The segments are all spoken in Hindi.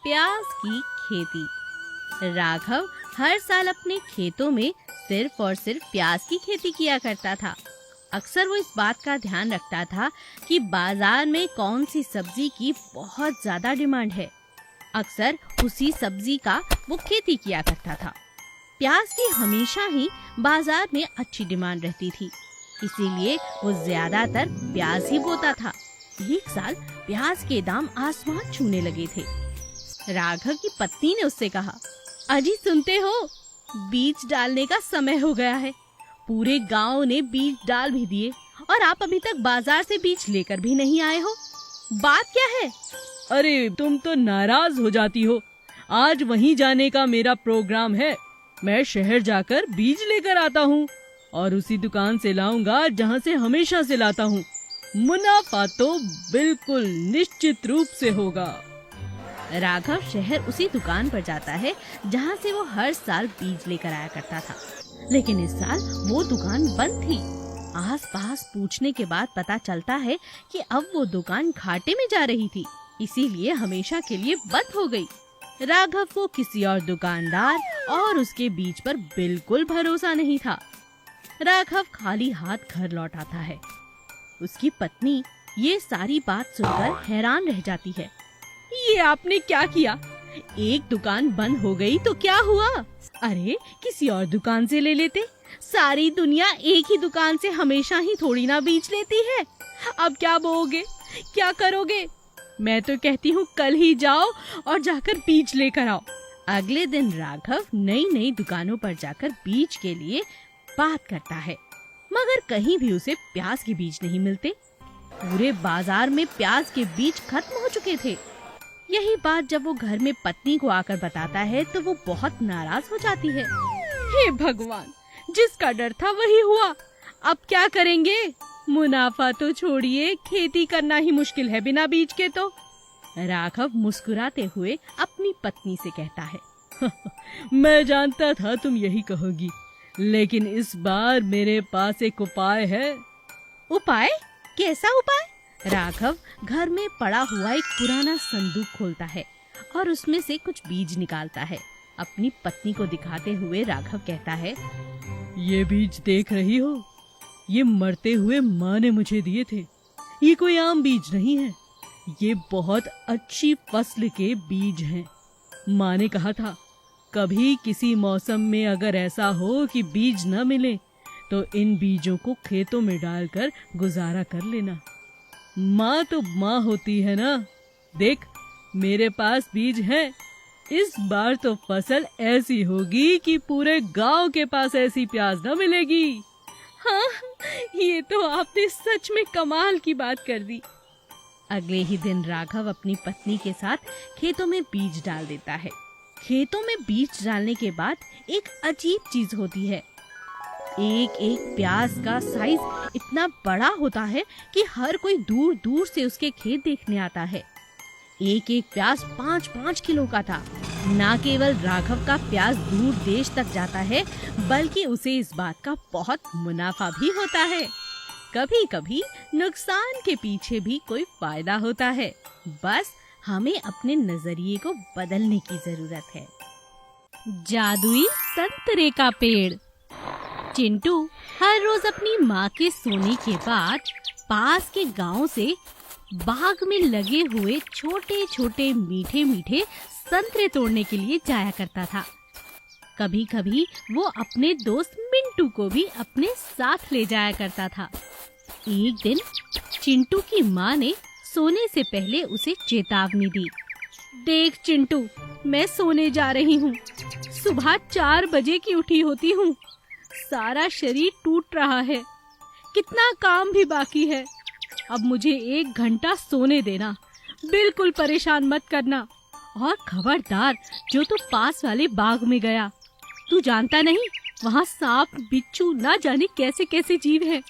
प्याज की खेती। राघव हर साल अपने खेतों में सिर्फ और सिर्फ प्याज की खेती किया करता था। अक्सर वो इस बात का ध्यान रखता था कि बाजार में कौन सी सब्जी की बहुत ज्यादा डिमांड है। अक्सर उसी सब्जी का वो खेती किया करता था। प्याज की हमेशा ही बाजार में अच्छी डिमांड रहती थी, इसीलिए वो ज्यादातर प्याज ही बोता था। एक साल प्याज के दाम आसमान छूने लगे थे। राघव की पत्नी ने उससे कहा, अजी सुनते हो, बीज डालने का समय हो गया है। पूरे गांव ने बीज डाल भी दिए और आप अभी तक बाजार से बीज लेकर भी नहीं आए हो। बात क्या है? अरे तुम तो नाराज हो जाती हो। आज वहीं जाने का मेरा प्रोग्राम है। मैं शहर जाकर बीज लेकर आता हूँ और उसी दुकान से लाऊंगा जहाँ से हमेशा से लाता हूँ। मुनाफा तो बिल्कुल निश्चित रूप से होगा। राघव शहर उसी दुकान पर जाता है जहाँ से वो हर साल बीज लेकर आया करता था, लेकिन इस साल वो दुकान बंद थी। आस-पास पूछने के बाद पता चलता है कि अब वो दुकान घाटे में जा रही थी, इसीलिए हमेशा के लिए बंद हो गई। राघव को किसी और दुकानदार और उसके बीज पर बिल्कुल भरोसा नहीं था। राघव खाली हाथ घर लौट आता है। उसकी पत्नी ये सारी बात सुनकर हैरान रह जाती है। ये आपने क्या किया? एक दुकान बंद हो गई तो क्या हुआ? अरे किसी और दुकान से ले लेते। सारी दुनिया एक ही दुकान से हमेशा ही थोड़ी ना बीज लेती है। अब क्या बोओगे, क्या करोगे? मैं तो कहती हूँ कल ही जाओ और जाकर बीज लेकर आओ। अगले दिन राघव नई नई दुकानों पर जाकर बीज के लिए बात करता है, मगर कहीं भी उसे प्याज के बीज नहीं मिलते। पूरे बाजार में प्याज के बीज खत्म हो चुके थे। यही बात जब वो घर में पत्नी को आकर बताता है तो वो बहुत नाराज हो जाती है। हे भगवान, जिसका डर था वही हुआ। अब क्या करेंगे? मुनाफा तो छोड़िए, खेती करना ही मुश्किल है बिना बीज के तो। राघव मुस्कुराते हुए अपनी पत्नी से कहता है, मैं जानता था तुम यही कहोगी, लेकिन इस बार मेरे पास एक उपाय है। उपाय? कैसा उपाय? राघव घर में पड़ा हुआ एक पुराना संदूक खोलता है और उसमें से कुछ बीज निकालता है। अपनी पत्नी को दिखाते हुए राघव कहता है, ये बीज देख रही हो? ये मरते हुए माँ ने मुझे दिए थे। ये कोई आम बीज नहीं है, ये बहुत अच्छी फसल के बीज हैं। माँ ने कहा था, कभी किसी मौसम में अगर ऐसा हो कि बीज न मिले तो इन बीजों को खेतों में डालकर गुजारा कर लेना। माँ तो माँ होती है ना। देख, मेरे पास बीज है। इस बार तो फसल ऐसी होगी कि पूरे गांव के पास ऐसी प्याज न मिलेगी। हाँ, ये तो आपने सच में कमाल की बात कर दी। अगले ही दिन राघव अपनी पत्नी के साथ खेतों में बीज डाल देता है। खेतों में बीज डालने के बाद एक अजीब चीज होती है। एक एक प्याज का साइज इतना बड़ा होता है कि हर कोई दूर दूर से उसके खेत देखने आता है। एक एक प्याज 5-5 किलो का था। न केवल राघव का प्याज दूर देश तक जाता है, बल्कि उसे इस बात का बहुत मुनाफा भी होता है। कभी कभी नुकसान के पीछे भी कोई फायदा होता है। बस हमें अपने नजरिए को बदलने की जरूरत है। जादुई संतरे का पेड़। चिंटू हर रोज अपनी माँ के सोने के बाद पास के गांव से बाग में लगे हुए छोटे छोटे मीठे मीठे संतरे तोड़ने के लिए जाया करता था। कभी कभी वो अपने दोस्त मिंटू को भी अपने साथ ले जाया करता था। एक दिन चिंटू की माँ ने सोने से पहले उसे चेतावनी दी। देख चिंटू, मैं सोने जा रही हूँ। सुबह 4 बजे की उठी होती हूँ। सारा शरीर टूट रहा है, कितना काम भी बाकी है। अब मुझे 1 घंटा सोने देना, बिल्कुल परेशान मत करना। और खबरदार, जो तू पास वाले बाग में गया, तू जानता नहीं वहाँ सांप, बिच्छू, ना जाने कैसे कैसे जीव हैं।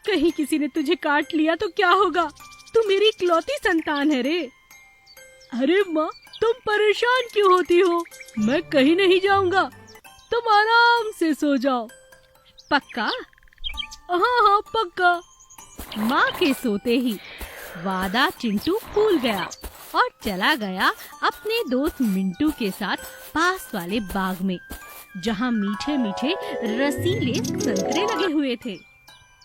कहीं किसी ने तुझे काट लिया तो क्या होगा? तू मेरी इकलौती संतान है रे। अरे माँ, तुम परेशान क्यों होती हो? मैं कहीं नहीं जाऊंगा, तुम आराम से सो जाओ। पक्का? हाँ, पक्का। माँ के सोते ही वादा चिंटू भूल गया और चला गया अपने दोस्त मिंटू के साथ पास वाले बाग में, जहाँ मीठे मीठे रसीले संतरे लगे हुए थे।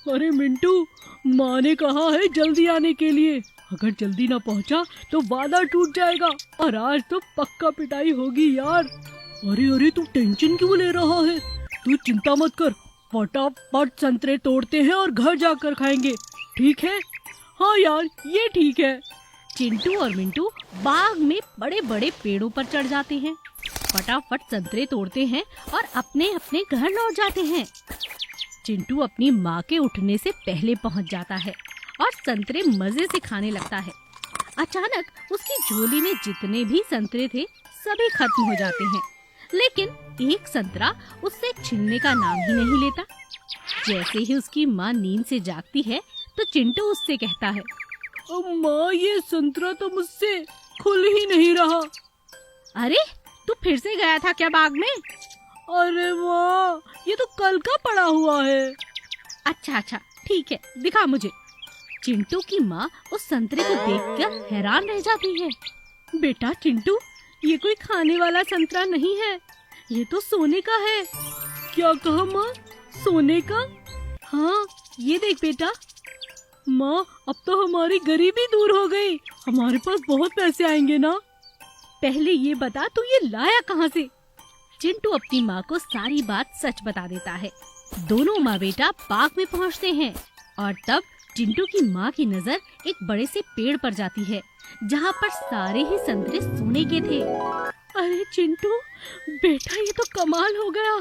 अरे मिंटू, माँ ने कहा है जल्दी आने के लिए। अगर जल्दी ना पहुँचा तो वादा टूट जाएगा और आज तो पक्का पिटाई होगी यार। अरे तू टेंशन क्यों ले रहा है? तू चिंता मत कर, फटाफट संतरे तोड़ते हैं और घर जाकर खाएंगे, ठीक है? हाँ यार, ये ठीक है। चिंटू और मिंटू बाग में बड़े बड़े पेड़ों पर चढ़ जाते हैं, फटाफट संतरे तोड़ते हैं और अपने अपने घर लौट जाते हैं। चिंटू अपनी माँ के उठने से पहले पहुँच जाता है और संतरे मजे से खाने लगता है। अचानक उसकी झोली में जितने भी संतरे थे सभी खत्म हो जाते हैं, लेकिन एक संतरा उससे छिलने का नाम ही नहीं लेता। जैसे ही उसकी माँ नींद से जागती है तो चिंटू उससे कहता है, माँ, ये संतरा तो मुझसे खुल ही नहीं रहा। अरे तू फिर से गया था क्या बाग में? अरे माँ, ये तो कल का पड़ा हुआ है। अच्छा ठीक है, दिखा मुझे। चिंटू की माँ उस संतरे को देखकर हैरान रह जाती है। बेटा चिंटू, ये कोई खाने वाला संतरा नहीं है, ये तो सोने का है। क्या कहा माँ? सोने का? हाँ, ये देख बेटा। माँ, अब तो हमारी गरीबी दूर हो गई, हमारे पास बहुत पैसे आएंगे ना। पहले ये बता, तू ये लाया कहाँ से? चिंटू अपनी माँ को सारी बात सच बता देता है। दोनों माँ बेटा बाग में पहुँचते हैं और तब चिंटू की माँ की नजर एक बड़े से पेड़ पर जाती है, जहाँ पर सारे ही संतरे सोने के थे। अरे चिंटू बेटा, ये तो कमाल हो गया,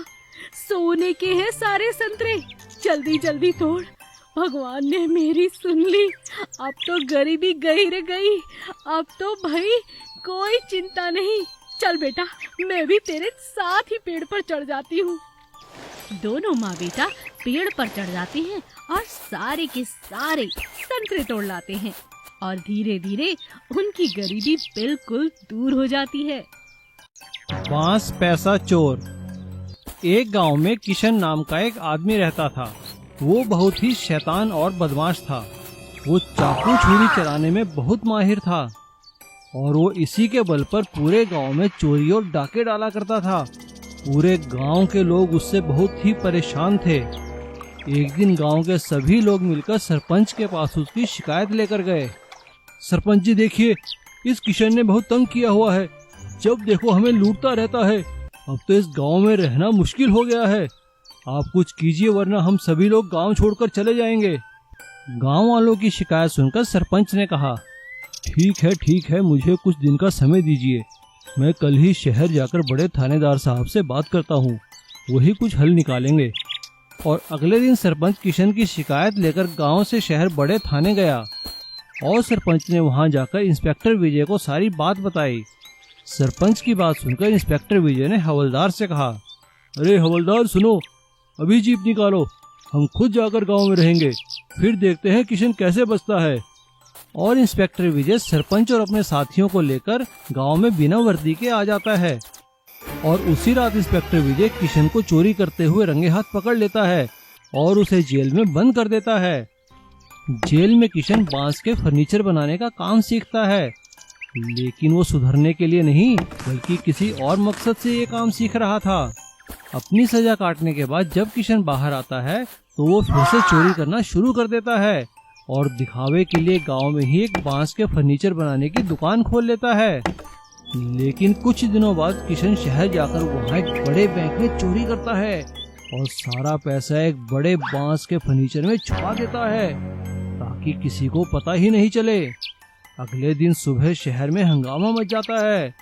सोने के हैं सारे संतरे। जल्दी जल्दी तोड़, भगवान ने मेरी सुन ली। अब तो गरीबी गई रे गई, अब तो भाई कोई चिंता नहीं। चल बेटा, मैं भी तेरे साथ ही पेड़ पर चढ़ जाती हूँ। दोनों माँ बेटा पेड़ पर चढ़ जाते हैं और सारे के सारे संतरे तोड़ लाते हैं और धीरे धीरे उनकी गरीबी बिल्कुल दूर हो जाती है। बांस पैसा चोर। एक गांव में किशन नाम का एक आदमी रहता था। वो बहुत ही शैतान और बदमाश था। वो चाकू छुरी चलाने में बहुत माहिर था और वो इसी के बल पर पूरे गांव में चोरी और डाके डाला करता था। पूरे गांव के लोग उससे बहुत ही परेशान थे। एक दिन गांव के सभी लोग मिलकर सरपंच के पास उसकी शिकायत लेकर गए। सरपंच जी देखिए, इस किशन ने बहुत तंग किया हुआ है, जब देखो हमें लूटता रहता है। अब तो इस गांव में रहना मुश्किल हो गया है। आप कुछ कीजिए वरना हम सभी लोग गांव छोड़कर चले जाएंगे। गांव वालों की शिकायत सुनकर सरपंच ने कहा, ठीक है, मुझे कुछ दिन का समय दीजिए। मैं कल ही शहर जाकर बड़े थानेदार साहब से बात करता हूँ, वही कुछ हल निकालेंगे। और अगले दिन सरपंच किशन की शिकायत लेकर गांव से शहर बड़े थाने गया और सरपंच ने वहां जाकर इंस्पेक्टर विजय को सारी बात बताई। सरपंच की बात सुनकर इंस्पेक्टर विजय ने हवलदार से कहा, अरे हवलदार सुनो, अभी जीप निकालो, हम खुद जाकर गांव में रहेंगे, फिर देखते हैं किशन कैसे बचता है। और इंस्पेक्टर विजय सरपंच और अपने साथियों को लेकर गांव में बिना वर्दी के आ जाता है और उसी रात इंस्पेक्टर विजय किशन को चोरी करते हुए रंगे हाथ पकड़ लेता है और उसे जेल में बंद कर देता है। जेल में किशन बांस के फर्नीचर बनाने का काम सीखता है, लेकिन वो सुधरने के लिए नहीं बल्कि किसी और मकसद से ये काम सीख रहा था। अपनी सजा काटने के बाद जब किशन बाहर आता है तो वो फिर से चोरी करना शुरू कर देता है और दिखावे के लिए गांव में ही एक बांस के फर्नीचर बनाने की दुकान खोल लेता है। लेकिन कुछ दिनों बाद किशन शहर जाकर वहाँ एक बड़े बैंक में चोरी करता है और सारा पैसा एक बड़े बांस के फर्नीचर में छुपा देता है ताकि किसी को पता ही नहीं चले। अगले दिन सुबह शहर में हंगामा मच जाता है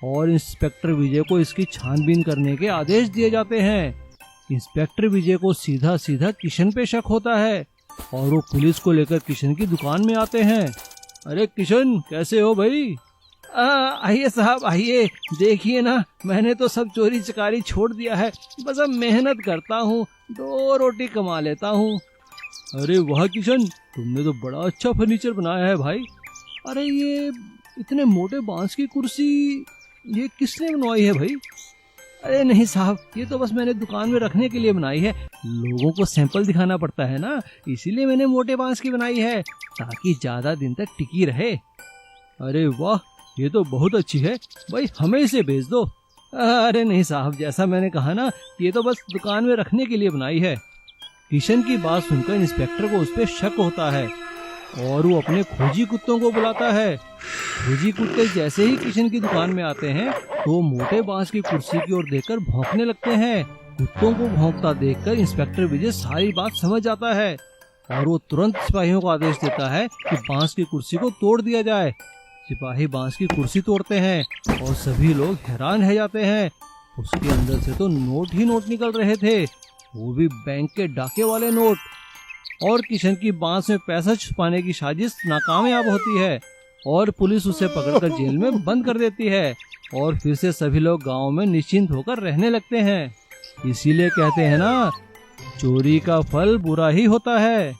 और इंस्पेक्टर विजय को इसकी छानबीन करने के आदेश दिए जाते हैं। इंस्पेक्टर विजय को सीधा सीधा किशन पे शक होता है और वो पुलिस को लेकर किशन की दुकान में आते हैं। अरे किशन, कैसे हो भाई? आइए साहब आइए, देखिए ना, मैंने तो सब चोरी चकारी छोड़ दिया है, बस अब मेहनत करता हूँ, 2 रोटी कमा लेता हूँ। अरे वाह किशन, तुमने तो बड़ा अच्छा फर्नीचर बनाया है भाई। अरे ये इतने मोटे बांस की कुर्सी ये किसने बनवाई है भाई? अरे नहीं साहब, ये तो बस मैंने दुकान में रखने के लिए बनाई है, लोगों को सैंपल दिखाना पड़ता है ना, इसीलिए मैंने मोटे बांस की बनाई है ताकि ज्यादा दिन तक टिकी रहे। अरे वाह, ये तो बहुत अच्छी है भाई, हमें इसे बेच दो। अरे नहीं साहब, जैसा मैंने कहा ना, ये तो बस दुकान में रखने के लिए बनाई है। किशन की बात सुनकर इंस्पेक्टर को उस पर शक होता है और वो अपने खोजी कुत्तों को बुलाता है। खोजी कुत्ते जैसे ही किशन की दुकान में आते हैं तो वो मोटे बांस की कुर्सी की ओर देखकर भौंकने लगते हैं। कुत्तों को भौंकता देखकर इंस्पेक्टर विजय सारी बात समझ जाता है और वो तुरंत सिपाहियों को आदेश देता है कि बांस की कुर्सी को तोड़ दिया जाए। सिपाही बांस की कुर्सी तोड़ते हैं और सभी लोग हैरान रह जाते हैं। उसके अंदर से तो नोट ही नोट निकल रहे थे, वो भी बैंक के डाके वाले नोट। और किशन की बांस में पैसा छुपाने की साजिश नाकामयाब होती है और पुलिस उसे पकड़कर जेल में बंद कर देती है और फिर से सभी लोग गांव में निश्चिंत होकर रहने लगते हैं। इसीलिए कहते हैं ना, चोरी का फल बुरा ही होता है।